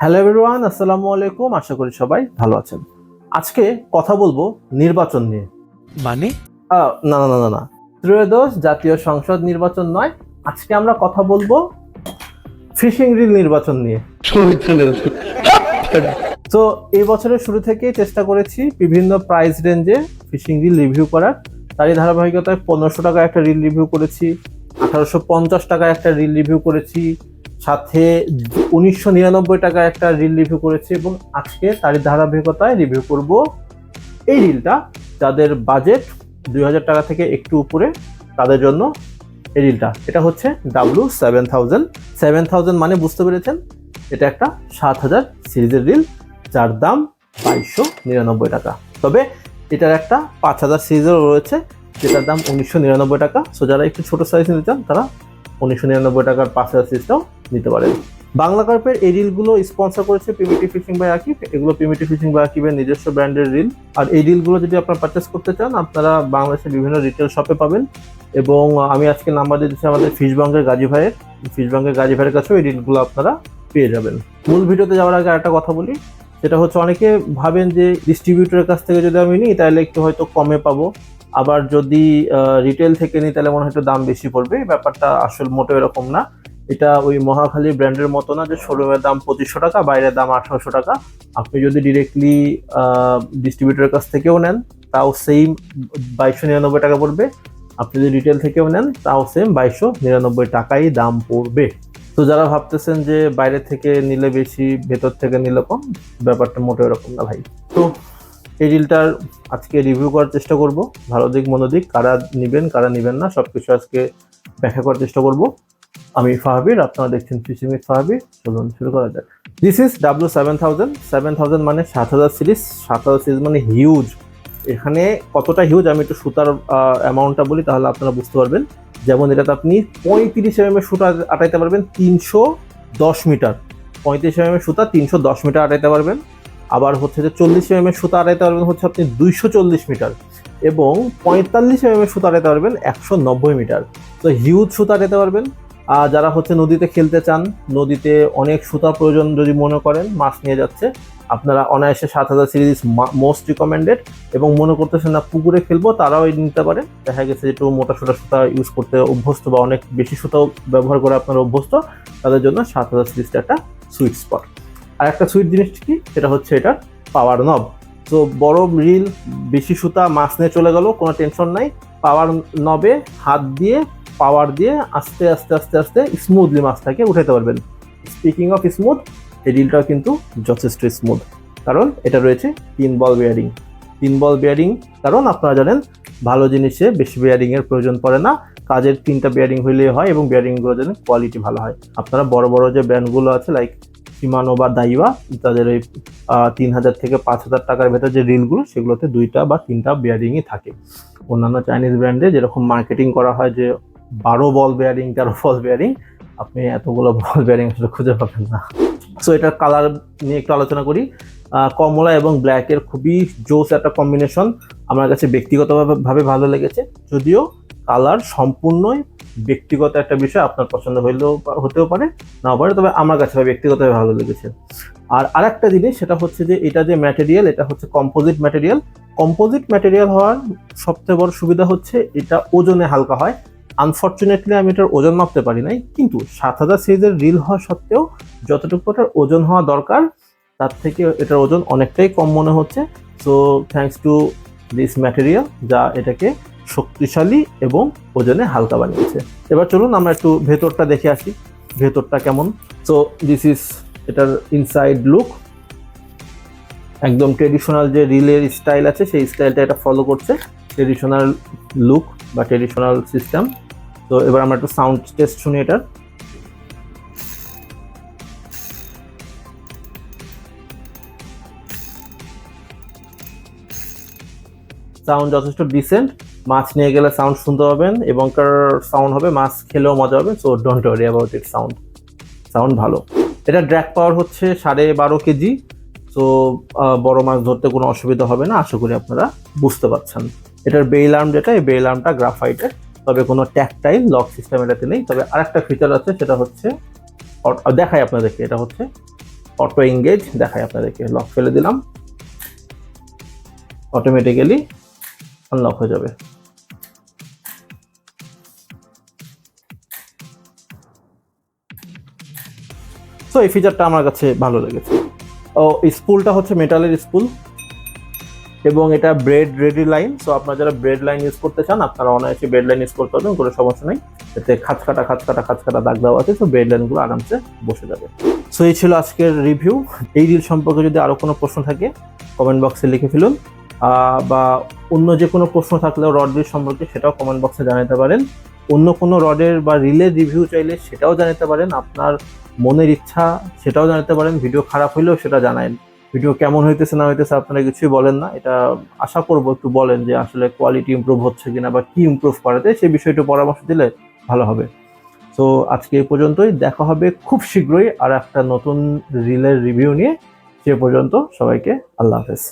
Hello everyone, আসসালামু আলাইকুম। আশা করি সবাই ভালো আছেন। আজকে কথা বলবো নির্বাচন নিয়ে। মানে না না না না না ত্রয়োদশ জাতীয় সংসদ নির্বাচন নয়, আজকে আমরা কথা বলবো ফিশিং রিল নির্বাচন নিয়ে। তো এই বছরের শুরু থেকেই চেষ্টা করেছি বিভিন্ন প্রাইস রেঞ্জে ফিশিং রিল রিভিউ করার। তারই ধারাবাহিকতায় 1500 টাকা একটা রিল রিভিউ করেছি, 1850 টাকা একটা রিল রিভিউ করেছি, সাথে 1999 টাকা একটা রিল রিভিউ করেছি, এবং আজকে তারই ধারাবাহিকতায় রিভিউ করব এই রিলটা যাদের বাজেট 2000 টাকা থেকে একটু উপরে, তাদের জন্য এই রিলটা। এটা হচ্ছে W7000 মানে বুঝতে পেরেছেন, এটা একটা 7000 সিরিজের রিল যার দাম 2299 টাকা। তবে এটার একটা 5000 সিরিজের রয়েছে যেটার দাম 1999 টাকা। সো যারা একটু ছোট সাইজ নিতে চান তারা 1999 টাকার 5000 সিরিজটাও নিতে পারেন। বাংলা কার্পের এই রিলগুলো স্পন্সর করেছে প্রিমিটিভ ফিশিং বাই আকিব। এগুলো প্রিমিটিভ ফিশিং বাই আকিবের নিজস্ব ব্র্যান্ডের রিল। আর এই রিলগুলো যদি আপনারা পারচেস করতে চান, আপনারা বাংলাদেশের বিভিন্ন রিটেল শপে পাবেন। এবং আমি আজকে নাম্বার দিয়ে দিচ্ছি আমাদের ফিশবাঙ্গের গাজী ভাইয়ের কাছেও এই রিলগুলো আপনারা পেয়ে যাবেন। মূল ভিডিওতে যাওয়ার আগে একটা কথা বলি, সেটা হচ্ছে অনেকে ভাবেন যে ডিস্ট্রিবিউটরের কাছ থেকে যদি আমি নিই তাহলে একটু হয়তো কমে পাবো, আবার যদি রিটেল থেকে নিই তাহলে মনে হয় একটু দাম বেশি পড়বে। ব্যাপারটা আসল মোটেও এরকম না। এটা ওই মহাখালী ব্র্যান্ডের মতো না যে শোরুমের দাম 2500 টাকা, বাইরের দাম 1800 টাকা। আপনি যদি ডিরেক্টলি ডিস্ট্রিবিউটরের কাছ থেকেও নেন তাও সেম 2299 টাকা পড়বে। আপনি যদি রিটেল থেকেও নেন তাও সেম 2299 টাকাই দাম পড়বে। তো যারা ভাবতেছেন যে বাইরে থেকে নিলে বেশি, ভেতর থেকে নিলে কম, ব্যাপারটা মোটেও এরকম না ভাই। তো এই রিলটার আজকে রিভিউ করার চেষ্টা করব, ভালো দিক মন্দ দিক, কারা নিবেন কারা নিবেন না সবকিছু আজকে ব্যাখ্যা করার চেষ্টা করব। আমি ফাহাবির, আপনারা দেখছেন ফিশিং উইথ ফাহাবির। চলুন শুরু করা যাক। দিস ইজ W7000 মানে 7000 সিরিজ। 7000 সিরিজ মানে হিউজ। এখানে কতটা হিউজ আমি একটু সুতার অ্যামাউন্টটা বলি, তাহলে আপনারা বুঝতে পারবেন। যেমন এটাতে আপনি 35 mm এর সুতা আটাইতে পারবেন 310 মিটার। 35 mm এর সুতা 310 মিটার আটাইতে পারবেন। আবার হচ্ছে যে 40 mm এর সুতা আটাইতে পারবেন হচ্ছে আপনি 240 মিটার, এবং 45 mm এর সুতা আটাইতে পারবেন 190 মিটার। তো হিউজ সুতা আটাইতে পারবেন। যারা হচ্ছে নদীতে খেলতে চান, নদীতে অনেক সুতা প্রয়োজন যদি মনে করেন, মাছ নিয়ে যাচ্ছে, আপনারা অনায়াসে 7000 সিরিজ মোস্ট রিকমেন্ডেড। এবং মনে করতেছেন না পুকুরে খেলবো, তারাও এই নিতে পারে। দেখা গেছে যে একটু মোটা সোটা সুতা ইউজ করতে অভ্যস্ত বা অনেক বেশি সুতাও ব্যবহার করে আপনারা অভ্যস্ত, তাদের জন্য 7000 সিরিজটা একটা সুইট স্পট। আর একটা সুইট জিনিস কি, সেটা হচ্ছে এটার পাওয়ার নব। তো বড় রিল, বেশি সুতা, মাছ নিয়ে চলে গেল, কোনো টেনশন নাই। পাওয়ার নবে হাত দিয়ে পাওয়ার দিয়ে আস্তে আস্তে আস্তে আস্তে স্মুথলি মাছটাকে উঠাতে পারবেন। স্পিকিং অফ স্মুথ, এই রিলটাও কিন্তু যথেষ্ট স্মুথ, কারণ এটা রয়েছে 3 বল বেয়ারিং। 3 বল বেয়ারিং, কারণ আপনারা জানেন ভালো জিনিসে বেশি বেয়ারিং এর প্রয়োজন পড়ে না, কাজের 3টা বেয়ারিং হইলেই হয়, এবং বেয়ারিং গুলো যেন কোয়ালিটি ভালো হয়। আপনারা বড় বড় যে ব্র্যান্ডগুলো আছে লাইক শিমানো বা দাইওয়া, তাদের এই 3000 থেকে 5000 টাকার ভেতর যে রিলগুলো, সেগুলোতে 2টা বা 3টা বেয়ারিংই থাকে। অন্যান্য চাইনিজ ব্র্যান্ডে যেরকম মার্কেটিং করা হয় যে 12 বল বেয়ারিং, 13 বল বেয়ারিং, আপনি এতগুলো বল বেয়ারিং আসলে খুঁজে পাবেন না। সো এটার কালার নিয়ে একটু আলোচনা করি। কমলা এবং ব্ল্যাকের খুবই জোস একটা কম্বিনেশন, আমার কাছে ব্যক্তিগতভাবে ভালো লেগেছে। যদিও কালার সম্পূর্ণই ব্যক্তিগত একটা বিষয়, আপনার পছন্দ হতেও পারে, নাও পারে, তবে আমার কাছে ব্যক্তিগতভাবে ভালো লেগেছে। আর আরেকটা জিনিস, সেটা হচ্ছে যে এটা যে ম্যাটেরিয়াল, এটা হচ্ছে কম্পোজিট ম্যাটেরিয়াল। কম্পোজিট ম্যাটেরিয়াল হওয়ার সবচেয়ে বড় সুবিধা হচ্ছে এটা ওজনে হালকা হয়। আনফর্চুনেটলি আমি এটার ওজন মাপতে পারি নাই, কিন্তু 7000 সিরিজের রিল হওয়া সত্ত্বেও যতটুকু এটার ওজন হওয়া দরকার তার থেকে এটার ওজন অনেকটাই কম মনে হচ্ছে। So thanks to this material, যা এটাকে শক্তিশালী এবং ওজনে হালকা বানিয়েছে। এবার চলুন আমরা একটু ভেতরটা দেখে আসি, ভেতরটা কেমন। সো দিস ইজ এটার ইনসাইড লুক। একদম ট্রেডিশনাল যে রিলের স্টাইল আছে সেই স্টাইলটা এটা ফলো করছে, ট্রেডিশনাল লুক বা ট্রেডিশনাল সিস্টেম। তো এবার আমরা একটু সাউন্ড টেস্ট শুনি এটার। সাউন্ড যথেষ্ট ডিসেন্ট, মাছ নিয়ে গেলে সাউন্ড শুনতে পাবেন এবং সাউন্ড হবে, মাছ খেলেও মজা হবে। So don't worry about it, sound ভালো। এটা ড্র্যাগ পাওয়ার হচ্ছে 12.5 কেজি। সো বড় মাছ ধরতে কোনো অসুবিধা হবে না, আশা করি আপনারা বুঝতে পারছেন। এটার বেইল আর্ম যেটা, এই বেইল আর্মটা গ্রাফাইটের, তবে কোনো ট্যাকটাইল লক সিস্টেম এটাতে নেই। তবে আরেকটা ফিচার আছে, সেটা হচ্ছে দেখাই আপনাদেরকে, এটা হচ্ছে অটো এঙ্গেজ দেখাই আপনাদেরকে। লক ফেলে দিলাম, অটোমেটিক্যালি আনলক হয়ে যাবে। সো এই ফিচারটা আমার কাছে ভালো লেগেছে। ও স্পুলটা হচ্ছে মেটালের স্পুল এবং এটা ব্রেড রেডি লাইন। সো আপনারা যারা ব্রেড লাইন ইউজ করতে চান আপনারা অনায়াসে ব্রেড লাইন ইউজ করতে পারবেন, কোনো সমস্যা নেই। এতে খাঁচকাটা দাগ দেওয়া আছে, সো ব্রেড লাইনগুলো আরামসে বসে যাবে। সো এই ছিল আজকের রিভিউ। এই রিল সম্পর্কে যদি আরও কোনো প্রশ্ন থাকে কমেন্ট বক্সে লিখে ফেলুন, বা অন্য যে কোনো প্রশ্ন থাকলেও রড রিল সম্পর্কে সেটাও কমেন্ট বক্সে জানাতে পারেন। অন্য কোনো রডের বা রিলের রিভিউ চাইলে সেটাও জানাতে পারেন, আপনার মনের ইচ্ছা সেটাও জানাতে পারেন। ভিডিও খারাপ হইলেও সেটা জানান, ভিডিও কেমন হইতেছে না হইতেছে আপনারা কিছুই বলেন না, এটা আশা করবো একটু বলেন যে আসলে কোয়ালিটি ইমপ্রুভ হচ্ছে কিনা বা কি ইমপ্রুভ করাতে, সেই বিষয়টা পরামর্শ দিলে ভালো হবে। তো আজকে এই পর্যন্তই, দেখা হবে খুব শীঘ্রই আর একটা নতুন রিলের রিভিউ নিয়ে। সে পর্যন্ত সবাইকে আল্লাহ হাফেজ।